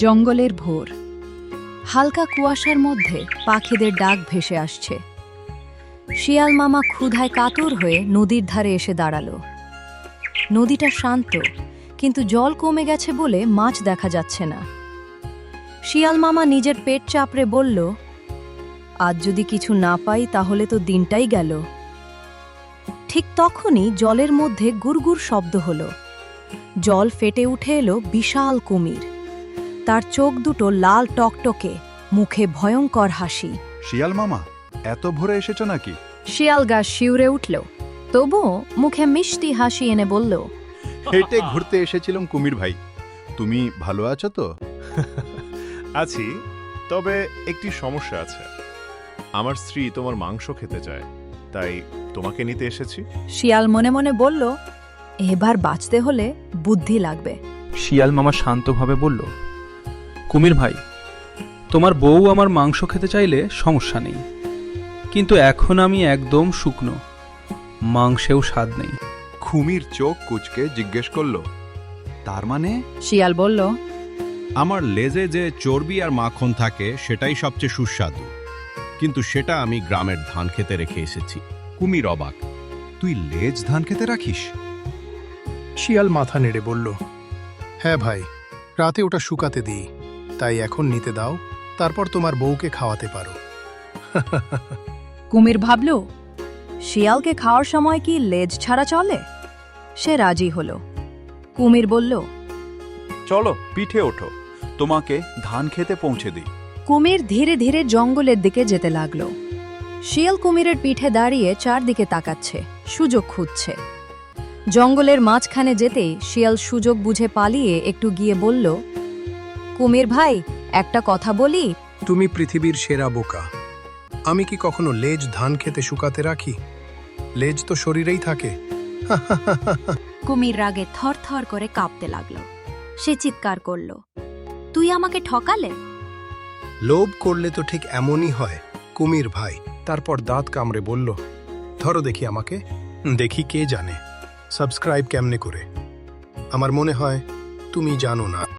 জঙ্গলের ভোর হালকা কুয়াশার মধ্যে পাখিদের ডাক ভেসে আসছে। শিয়াল মামা ক্ষুধায় কাতর হয়ে নদীর ধারে এসে দাঁড়ালো। নদীটা শান্ত, কিন্তু জল কমে গেছে বলে মাছ দেখা যাচ্ছে না। শিয়াল মামা নিজের পেট চাপড়ে বলল, আজ যদি কিছু না পাই তাহলে তো দিনটাই গেল। ঠিক তখনই জলের মধ্যে গুড়গুড় শব্দ হলো। জল ফেটে উঠে এলো বিশাল কুমির। তার চোখ দুটো লাল টকটকে, মুখে ভয়ঙ্কর হাসি। শিয়াল মামা, এত ভোরে এসেছ নাকি? শিয়াল গাছ শিউরে উঠল, তবুও মুখে মিষ্টি হাসি এনে বলল, হেঁটে ঘুরতে এসেছিলাম কুমির ভাই। তুমি ভালো আছো তো? আছি, তবে একটি সমস্যা আছে। আমার স্ত্রী তোমার মাংস খেতে চায়, তাই তোমাকে নিতে এসেছি। শিয়াল মনে মনে বলল, এবার বাঁচতে হলে বুদ্ধি লাগবে। শিয়াল মামা শান্তভাবে বলল, কুমির ভাই, তোমার বউ আমার মাংস খেতে চাইলে সমস্যা নেই, কিন্তু এখন আমি একদম শুকনো, মাংসেও স্বাদ নেই। কুমির চোখ কুচকে জিজ্ঞেস করলো, তার মানে? শিয়াল বলল, আমার লেজে যে চর্বি আর মাখন থাকে সেটাই সবচেয়ে সুস্বাদু, কিন্তু সেটা আমি গ্রামের ধান খেতে রেখে এসেছি। কুমির অবাক, তুই লেজ ধান খেতে রাখিস? শিয়াল মাথা নেড়ে বলল, হ্যাঁ ভাই, রাতে ওটা শুকাতে দিই, তাই এখন নিতে দাও, তারপর তোমার বউকে খাওয়াতে পারো। কুমির ভাবল, শিয়ালকে খাওয়ার সময় কি লেজ ছাড়া চলে? সে রাজি হল। কুমির বলল, চলো পিঠে ওঠো, তোমাকে ধান খেতে পৌঁছে দিই। কুমির ধীরে ধীরে জঙ্গলের দিকে যেতে লাগল। শিয়াল কুমিরের পিঠে দাঁড়িয়ে চারদিকে তাকাচ্ছে, সুযোগ খুঁজছে। জঙ্গলের মাঝখানে যেতেই শিয়াল সুযোগ বুঝে পালিয়ে একটু গিয়ে বলল, কুমির ভাই, একটা কথা বলি। তুমি পৃথিবীর সেরা বোকা। আমি কি কখনো লেজ ধান খেতে শুকাতে রাখি? লেজ তো শরীরেই থাকে। কুমির রাগে থরথর করে কাঁপতে লাগলো। সে চিৎকার করল, তুই আমাকে ঠকালে? লোভ করলে তো ঠিক এমনই হয় কুমির ভাই। তারপর দাঁত কামড়ে বলল, ধরো দেখি আমাকে, দেখি কে জানে সাবস্ক্রাইব কেমনে করে। আমার মনে হয় তুমি জানো না।